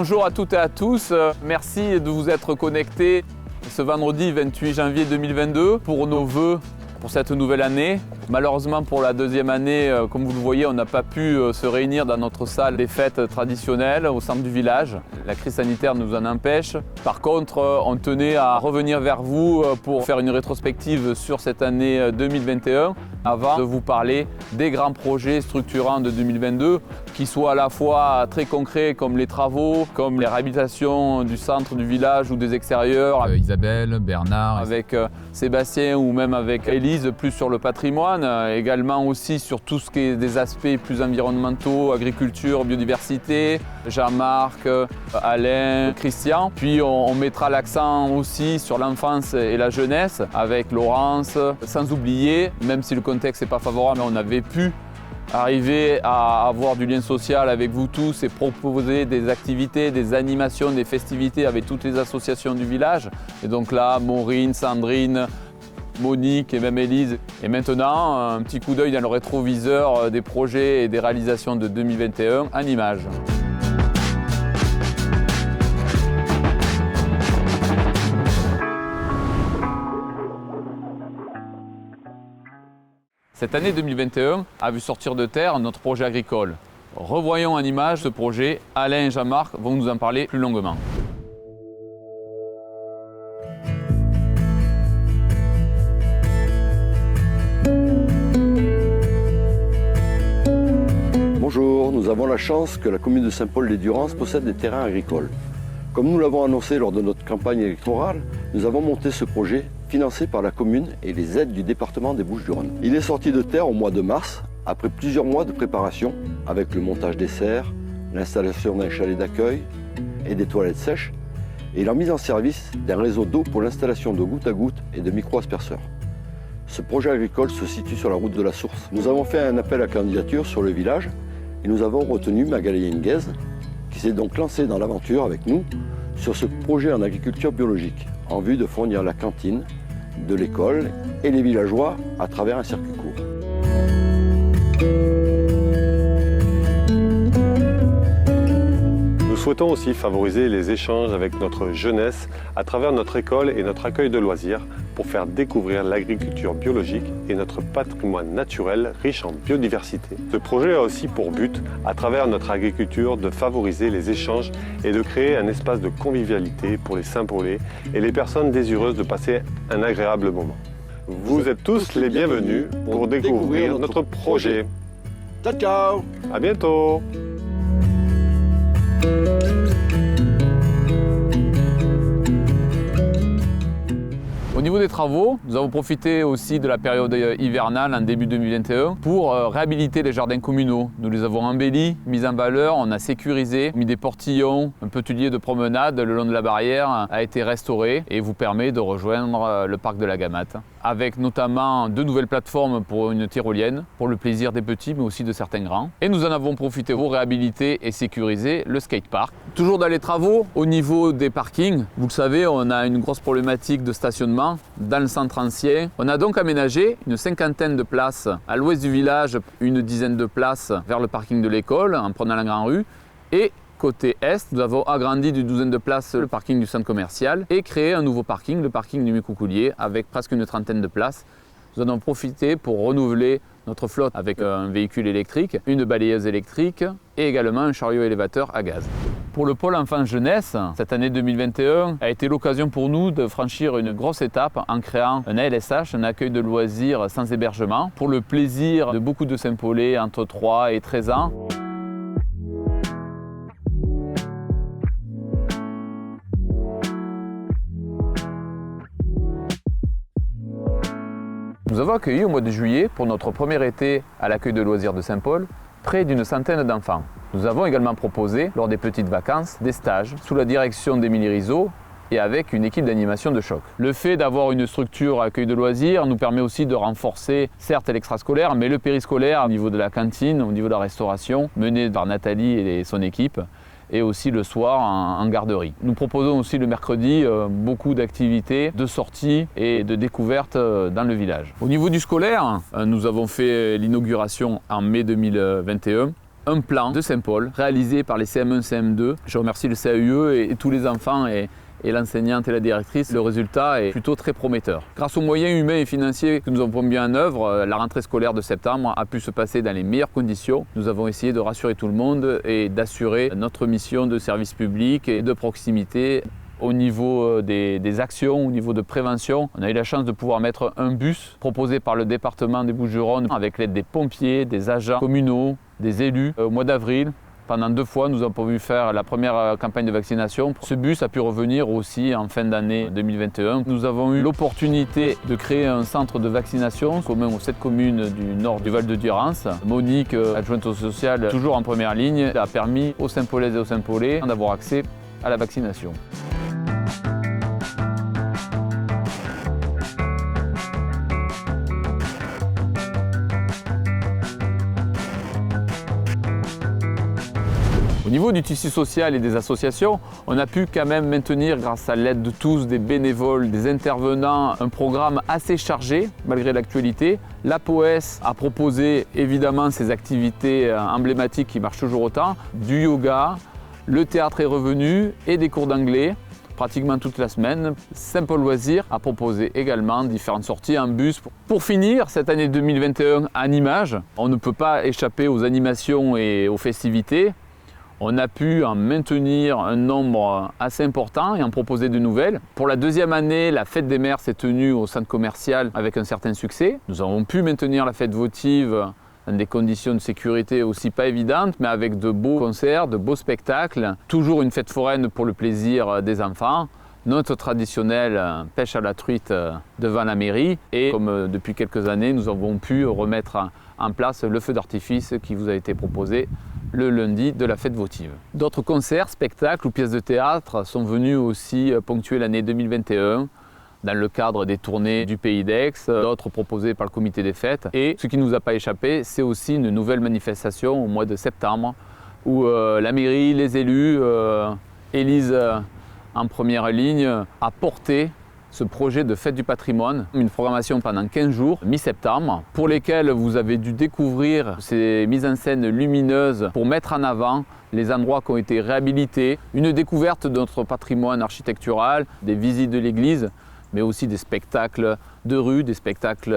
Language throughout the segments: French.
Bonjour à toutes et à tous, merci de vous être connectés ce vendredi 28 janvier 2022 pour nos vœux pour cette nouvelle année. Malheureusement pour la deuxième année, comme vous le voyez, on n'a pas pu se réunir dans notre salle des fêtes traditionnelles au centre du village. La crise sanitaire nous en empêche. Par contre, on tenait à revenir vers vous pour faire une rétrospective sur cette année 2021 avant de vous parler des grands projets structurants de 2022 qui soient à la fois très concrets comme les travaux, comme les réhabilitations du centre du village ou des extérieurs. Isabelle, Bernard, avec Sébastien ou même avec Élise, plus sur le patrimoine, également aussi sur tout ce qui est des aspects plus environnementaux, agriculture, biodiversité, Jean-Marc, Alain, Christian. Puis on mettra l'accent aussi sur l'enfance et la jeunesse avec Laurence, sans oublier, même si le contexte n'est pas favorable, on avait pu arriver à avoir du lien social avec vous tous et proposer des activités, des animations, des festivités avec toutes les associations du village. Et donc là, Maureen, Sandrine, Monique et même Élise. Et maintenant, un petit coup d'œil dans le rétroviseur des projets et des réalisations de 2021 en images. Cette année 2021 a vu sortir de terre notre projet agricole. Revoyons en image ce projet. Alain et Jean-Marc vont nous en parler plus longuement. Bonjour, nous avons la chance que la commune de Saint-Paul-les-Durances possède des terrains agricoles. Comme nous l'avons annoncé lors de notre campagne électorale, nous avons monté ce projet financé par la commune et les aides du département des Bouches-du-Rhône. Il est sorti de terre au mois de mars, après plusieurs mois de préparation, avec le montage des serres, l'installation d'un chalet d'accueil et des toilettes sèches, et la mise en service d'un réseau d'eau pour l'installation de goutte à goutte et de micro-asperceurs. Ce projet agricole se situe sur la route de la Source. Nous avons fait un appel à candidature sur le village et nous avons retenu Magali Henguez, qui s'est donc lancée dans l'aventure avec nous sur ce projet en agriculture biologique, en vue de fournir la cantine de l'école et les villageois à travers un circuit court. Nous souhaitons aussi favoriser les échanges avec notre jeunesse à travers notre école et notre accueil de loisirs pour faire découvrir l'agriculture biologique et notre patrimoine naturel riche en biodiversité. Ce projet a aussi pour but, à travers notre agriculture, de favoriser les échanges et de créer un espace de convivialité pour les Saint-Paulais et les personnes désireuses de passer un agréable moment. Vous êtes tous les bienvenus pour découvrir notre projet. Ciao, ciao! À bientôt! Au niveau des travaux, nous avons profité aussi de la période hivernale en début 2021 pour réhabiliter les jardins communaux. Nous les avons embellis, mis en valeur, on a sécurisé, mis des portillons, un petit de promenade le long de la barrière a été restauré et vous permet de rejoindre le parc de la Gamatte. Avec notamment 2 nouvelles plateformes pour une tyrolienne, pour le plaisir des petits mais aussi de certains grands. Et nous en avons profité pour réhabiliter et sécuriser le skatepark. Toujours dans les travaux, au niveau des parkings, vous le savez, on a une grosse problématique de stationnement dans le centre ancien. On a donc aménagé une 50aine de places à l'ouest du village, une dizaine de places vers le parking de l'école en prenant la grande rue. Et côté est, nous avons agrandi d'une 12aine de places le parking du centre commercial et créé un nouveau parking, le parking du Mécoucoulier, avec presque une 30aine de places. Nous en avons profité pour renouveler notre flotte avec un véhicule électrique, une balayeuse électrique et également un chariot élévateur à gaz. Pour le pôle enfance-jeunesse, cette année 2021 a été l'occasion pour nous de franchir une grosse étape en créant un ALSH, un accueil de loisirs sans hébergement, pour le plaisir de beaucoup de Saint-Paulais entre 3 et 13 ans. Nous avons accueilli au mois de juillet, pour notre premier été à l'accueil de loisirs de Saint-Paul, près d'une centaine d'enfants. Nous avons également proposé, lors des petites vacances, des stages sous la direction d'Émilie Rizzo et avec une équipe d'animation de choc. Le fait d'avoir une structure accueil de loisirs nous permet aussi de renforcer, certes l'extrascolaire, mais le périscolaire au niveau de la cantine, au niveau de la restauration, menée par Nathalie et son équipe, et aussi le soir en garderie. Nous proposons aussi le mercredi beaucoup d'activités, de sorties et de découvertes dans le village. Au niveau du scolaire, nous avons fait l'inauguration en mai 2021 un plan de Saint-Paul réalisé par les CM1, CM2. Je remercie le CAUE et tous les enfants et l'enseignante et la directrice. Le résultat est plutôt très prometteur. Grâce aux moyens humains et financiers que nous avons mis en œuvre, la rentrée scolaire de septembre a pu se passer dans les meilleures conditions. Nous avons essayé de rassurer tout le monde et d'assurer notre mission de service public et de proximité. Au niveau des actions, au niveau de prévention, on a eu la chance de pouvoir mettre un bus proposé par le département des Bouches-du-Rhône avec l'aide des pompiers, des agents communaux, des élus. Au mois d'avril, pendant 2 fois, nous avons pu faire la première campagne de vaccination. Ce bus a pu revenir aussi en fin d'année 2021. Nous avons eu l'opportunité de créer un centre de vaccination commun aux 7 communes du nord du Val de Durance. Monique, adjointe au social, toujours en première ligne, a permis aux Saint-Paulaises et aux Saint-Paulais d'avoir accès à la vaccination. Au niveau du tissu social et des associations, on a pu quand même maintenir, grâce à l'aide de tous, des bénévoles, des intervenants, un programme assez chargé malgré l'actualité. La POES a proposé évidemment ses activités emblématiques qui marchent toujours autant, du yoga, le théâtre est revenu et des cours d'anglais pratiquement toute la semaine. Saint-Paul Loisirs a proposé également différentes sorties en bus. Pour finir cette année 2021 en images, on ne peut pas échapper aux animations et aux festivités. On a pu en maintenir un nombre assez important et en proposer de nouvelles. Pour la 2e année, la fête des mères s'est tenue au centre commercial avec un certain succès. Nous avons pu maintenir la fête votive dans des conditions de sécurité aussi pas évidentes, mais avec de beaux concerts, de beaux spectacles. Toujours une fête foraine pour le plaisir des enfants. Notre traditionnelle pêche à la truite devant la mairie. Et comme depuis quelques années, nous avons pu remettre en place le feu d'artifice qui vous a été proposé le lundi de la fête votive. D'autres concerts, spectacles ou pièces de théâtre sont venus aussi ponctuer l'année 2021 dans le cadre des tournées du Pays d'Aix, d'autres proposés par le comité des fêtes. Et ce qui ne nous a pas échappé, c'est aussi une nouvelle manifestation au mois de septembre où la mairie, les élus, Élise en première ligne, a porté ce projet de fête du patrimoine, une programmation pendant 15 jours, mi-septembre, pour lesquels vous avez dû découvrir ces mises en scène lumineuses pour mettre en avant les endroits qui ont été réhabilités, une découverte de notre patrimoine architectural, des visites de l'église, mais aussi des spectacles de rue, des spectacles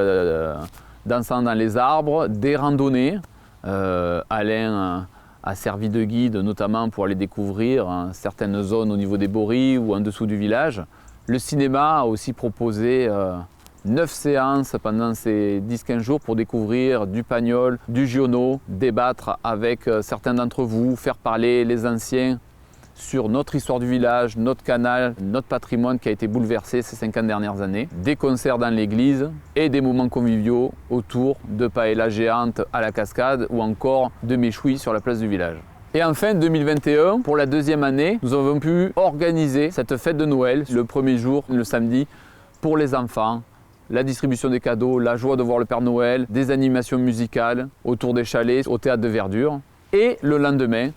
dansant dans les arbres, des randonnées. Alain a servi de guide notamment pour aller découvrir certaines zones au niveau des Bories ou en dessous du village. Le cinéma a aussi proposé 9 séances pendant ces 10-15 jours pour découvrir du Pagnol, du Giono, débattre avec certains d'entre vous, faire parler les anciens sur notre histoire du village, notre canal, notre patrimoine qui a été bouleversé ces 50 dernières années. Des concerts dans l'église et des moments conviviaux autour de paella géante à la cascade ou encore de méchouis sur la place du village. Et enfin, 2021, pour la 2e année, nous avons pu organiser cette fête de Noël, le premier jour, le samedi, pour les enfants. La distribution des cadeaux, la joie de voir le Père Noël, des animations musicales autour des chalets, au théâtre de verdure. Et le lendemain,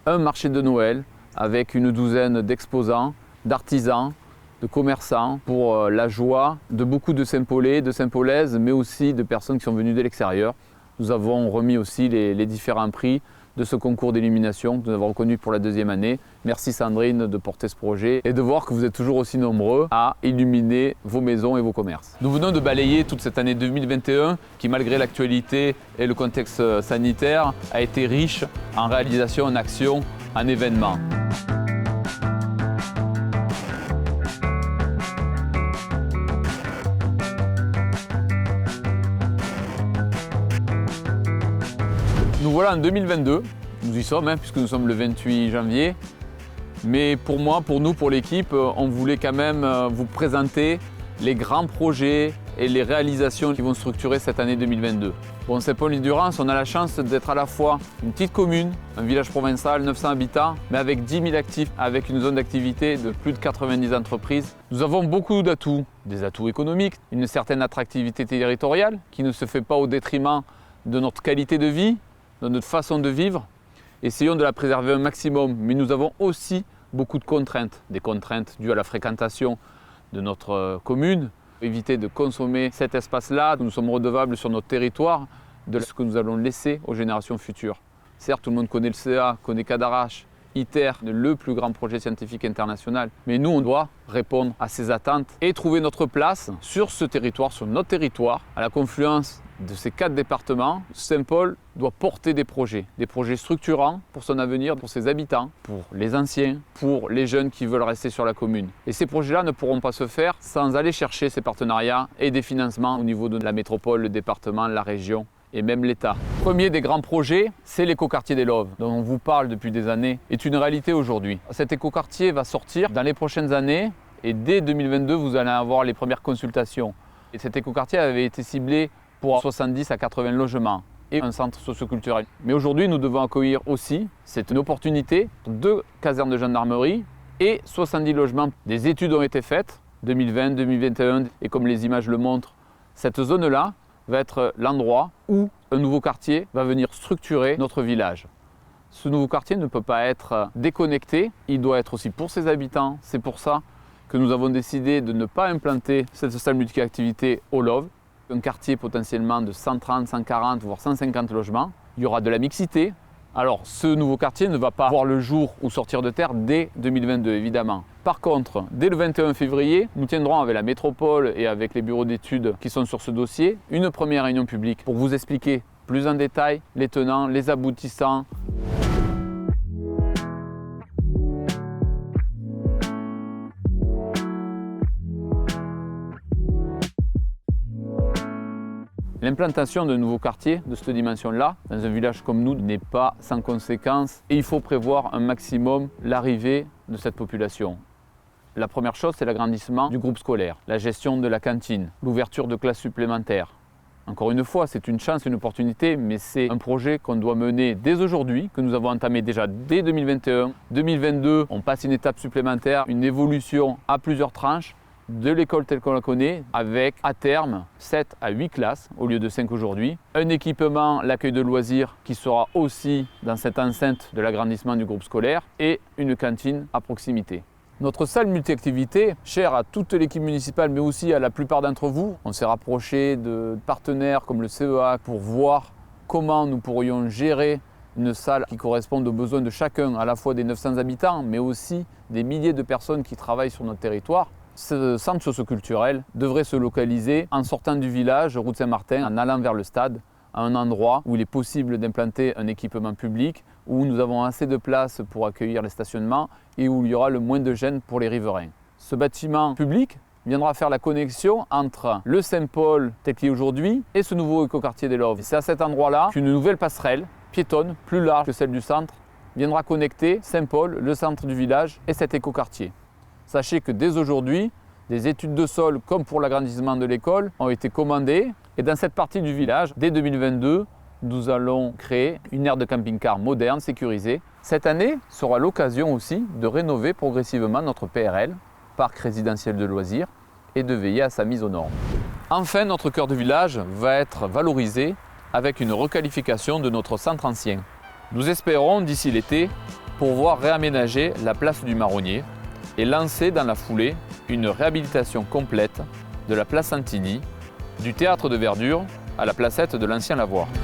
un marché de Noël avec une douzaine d'exposants, d'artisans, de commerçants pour la joie de beaucoup de Saint-Paulais, de Saint-Paulaises, mais aussi de personnes qui sont venues de l'extérieur. Nous avons remis aussi les différents prix de ce concours d'illumination que nous avons reconnu pour la 2e année. Merci Sandrine de porter ce projet et de voir que vous êtes toujours aussi nombreux à illuminer vos maisons et vos commerces. Nous venons de balayer toute cette année 2021 qui, malgré l'actualité et le contexte sanitaire, a été riche en réalisations, en actions, en événements. Nous voilà en 2022, nous y sommes puisque nous sommes le 28 janvier. Mais pour moi, pour nous, pour l'équipe, on voulait quand même vous présenter les grands projets et les réalisations qui vont structurer cette année 2022. Bon, Saint-Paul-Durance, on a la chance d'être à la fois une petite commune, un village provincial, 900 habitants, mais avec 10 000 actifs, avec une zone d'activité de plus de 90 entreprises. Nous avons beaucoup d'atouts, des atouts économiques, une certaine attractivité territoriale qui ne se fait pas au détriment de notre qualité de vie, de notre façon de vivre. Essayons de la préserver un maximum, mais nous avons aussi beaucoup de contraintes, des contraintes dues à la fréquentation de notre commune. Éviter de consommer cet espace-là, nous sommes redevables sur notre territoire de ce que nous allons laisser aux générations futures. Certes, tout le monde connaît le CEA, connaît Cadarache, ITER, le plus grand projet scientifique international. Mais nous, on doit répondre à ces attentes et trouver notre place sur ce territoire, sur notre territoire, à la confluence de ces 4 départements. Saint-Paul doit porter des projets structurants pour son avenir, pour ses habitants, pour les anciens, pour les jeunes qui veulent rester sur la commune. Et ces projets-là ne pourront pas se faire sans aller chercher ces partenariats et des financements au niveau de la métropole, le département, la région et même l'État. Le premier des grands projets, c'est l'écoquartier des Loves, dont on vous parle depuis des années, est une réalité aujourd'hui. Cet écoquartier va sortir dans les prochaines années et dès 2022, vous allez avoir les premières consultations. Et cet écoquartier avait été ciblé pour 70 à 80 logements et un centre socioculturel. Mais aujourd'hui, nous devons accueillir aussi, c'est une opportunité, 2 casernes de gendarmerie et 70 logements. Des études ont été faites, 2020, 2021, et comme les images le montrent, cette zone-là va être l'endroit où un nouveau quartier va venir structurer notre village. Ce nouveau quartier ne peut pas être déconnecté, il doit être aussi pour ses habitants. C'est pour ça que nous avons décidé de ne pas implanter cette salle multi-activité au Love, un quartier potentiellement de 130, 140, voire 150 logements. Il y aura de la mixité. Alors, ce nouveau quartier ne va pas voir le jour ou sortir de terre dès 2022, évidemment. Par contre, dès le 21 février, nous tiendrons avec la métropole et avec les bureaux d'études qui sont sur ce dossier une première réunion publique pour vous expliquer plus en détail les tenants, les aboutissants. L'implantation d'un nouveau quartier de cette dimension-là, dans un village comme nous, n'est pas sans conséquence et il faut prévoir un maximum l'arrivée de cette population. La première chose, c'est l'agrandissement du groupe scolaire, la gestion de la cantine, l'ouverture de classes supplémentaires. Encore une fois, c'est une chance, une opportunité, mais c'est un projet qu'on doit mener dès aujourd'hui, que nous avons entamé déjà dès 2021. 2022, on passe une étape supplémentaire, une évolution à plusieurs tranches de l'école telle qu'on la connaît, avec à terme 7 à 8 classes au lieu de 5 aujourd'hui. Un équipement, l'accueil de loisirs qui sera aussi dans cette enceinte de l'agrandissement du groupe scolaire et une cantine à proximité. Notre salle multi-activité, chère à toute l'équipe municipale mais aussi à la plupart d'entre vous, on s'est rapproché de partenaires comme le CEA pour voir comment nous pourrions gérer une salle qui corresponde aux besoins de chacun, à la fois des 900 habitants mais aussi des milliers de personnes qui travaillent sur notre territoire. Ce centre socioculturel devrait se localiser en sortant du village, route Saint-Martin, en allant vers le stade, à un endroit où il est possible d'implanter un équipement public, où nous avons assez de place pour accueillir les stationnements et où il y aura le moins de gêne pour les riverains. Ce bâtiment public viendra faire la connexion entre le Saint-Paul tel qu'il est aujourd'hui et ce nouveau écoquartier des Loves. C'est à cet endroit-là qu'une nouvelle passerelle piétonne, plus large que celle du centre, viendra connecter Saint-Paul, le centre du village et cet écoquartier. Sachez que dès aujourd'hui, des études de sol, comme pour l'agrandissement de l'école, ont été commandées. Et dans cette partie du village, dès 2022, nous allons créer une aire de camping-car moderne, sécurisée. Cette année sera l'occasion aussi de rénover progressivement notre PRL, parc résidentiel de loisirs, et de veiller à sa mise aux normes. Enfin, notre cœur de village va être valorisé avec une requalification de notre centre ancien. Nous espérons d'ici l'été pouvoir réaménager la place du Marronnier et lancer dans la foulée une réhabilitation complète de la place Santini, du théâtre de verdure à la placette de l'ancien lavoir. «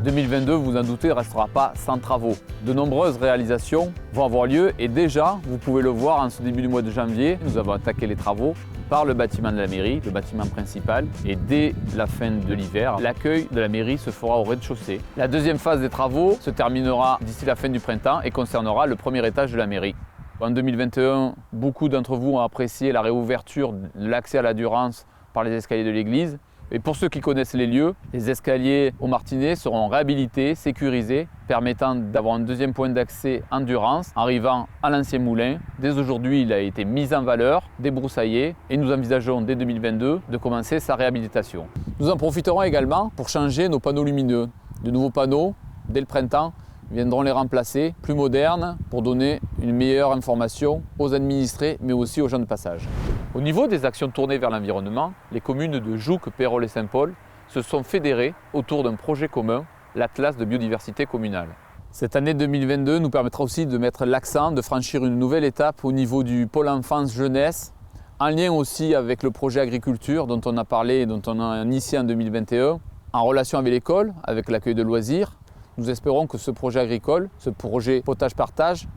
2022, vous en doutez, ne restera pas sans travaux. De nombreuses réalisations vont avoir lieu et déjà, vous pouvez le voir en ce début du mois de janvier, nous avons attaqué les travaux par le bâtiment de la mairie, le bâtiment principal. Et dès la fin de l'hiver, l'accueil de la mairie se fera au rez-de-chaussée. La deuxième phase des travaux se terminera d'ici la fin du printemps et concernera le premier étage de la mairie. En 2021, beaucoup d'entre vous ont apprécié la réouverture de l'accès à la Durance par les escaliers de l'église. Et pour ceux qui connaissent les lieux, les escaliers au Martinet seront réhabilités, sécurisés, permettant d'avoir un deuxième point d'accès en Durance, arrivant à l'ancien moulin. Dès aujourd'hui, il a été mis en valeur, débroussaillé, et nous envisageons dès 2022 de commencer sa réhabilitation. Nous en profiterons également pour changer nos panneaux lumineux. De nouveaux panneaux, dès le printemps, viendront les remplacer, plus modernes, pour donner une meilleure information aux administrés, mais aussi aux gens de passage. Au niveau des actions tournées vers l'environnement, les communes de Jouques, Pérols et Saint-Paul se sont fédérées autour d'un projet commun, l'Atlas de biodiversité communale. Cette année 2022 nous permettra aussi de mettre l'accent, de franchir une nouvelle étape au niveau du pôle enfance-jeunesse, en lien aussi avec le projet agriculture dont on a parlé et dont on a initié en 2021, en relation avec l'école, avec l'accueil de loisirs. Nous espérons que ce projet agricole, ce projet potage-partage,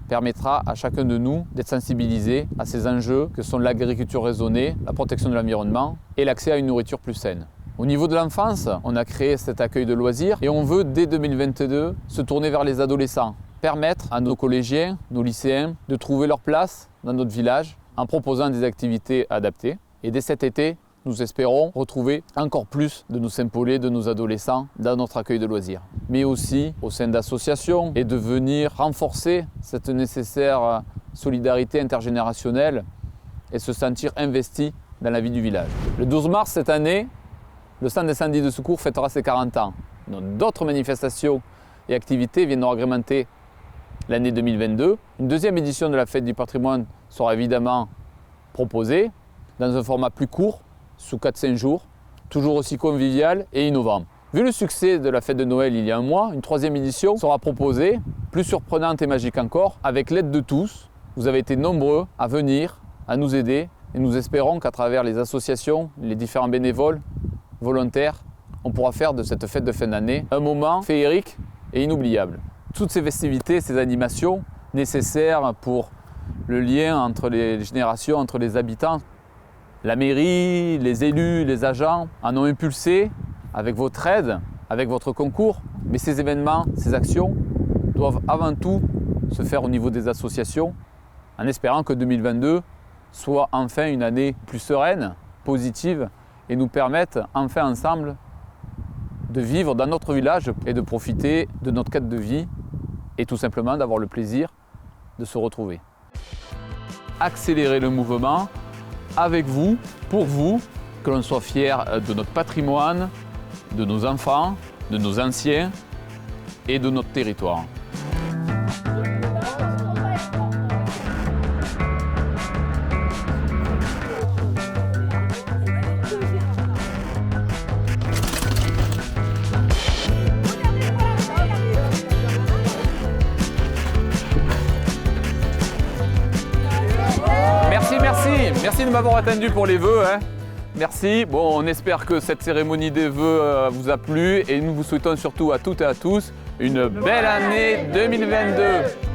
permettra à chacun de nous d'être sensibilisé à ces enjeux que sont l'agriculture raisonnée, la protection de l'environnement et l'accès à une nourriture plus saine. Au niveau de l'enfance, on a créé cet accueil de loisirs et on veut dès 2022 se tourner vers les adolescents, permettre à nos collégiens, nos lycéens de trouver leur place dans notre village en proposant des activités adaptées. Et dès cet été, nous espérons retrouver encore plus de nos Saint-Paulais, de nos adolescents dans notre accueil de loisirs. Mais aussi au sein d'associations et de venir renforcer cette nécessaire solidarité intergénérationnelle et se sentir investi dans la vie du village. Le 12 mars cette année, le centre d'incendie de secours fêtera ses 40 ans. D'autres manifestations et activités viendront agrémenter l'année 2022. Une deuxième édition de la fête du patrimoine sera évidemment proposée dans un format plus court, sous 4-5 jours, toujours aussi convivial et innovant. Vu le succès de la fête de Noël il y a un mois, une troisième édition sera proposée, plus surprenante et magique encore, avec l'aide de tous. Vous avez été nombreux à venir, à nous aider, et nous espérons qu'à travers les associations, les différents bénévoles, volontaires, on pourra faire de cette fête de fin d'année un moment féerique et inoubliable. Toutes ces festivités, ces animations nécessaires pour le lien entre les générations, entre les habitants, la mairie, les élus, les agents en ont impulsé avec votre aide, avec votre concours. Mais ces événements, ces actions doivent avant tout se faire au niveau des associations en espérant que 2022 soit enfin une année plus sereine, positive et nous permette enfin ensemble de vivre dans notre village et de profiter de notre cadre de vie et tout simplement d'avoir le plaisir de se retrouver. Accélérer le mouvement avec vous, pour vous, que l'on soit fier de notre patrimoine, de nos enfants, de nos anciens et de notre territoire. Merci de m'avoir attendu pour les vœux. Merci. Bon, on espère que cette cérémonie des vœux vous a plu et nous vous souhaitons surtout à toutes et à tous une belle année 2022.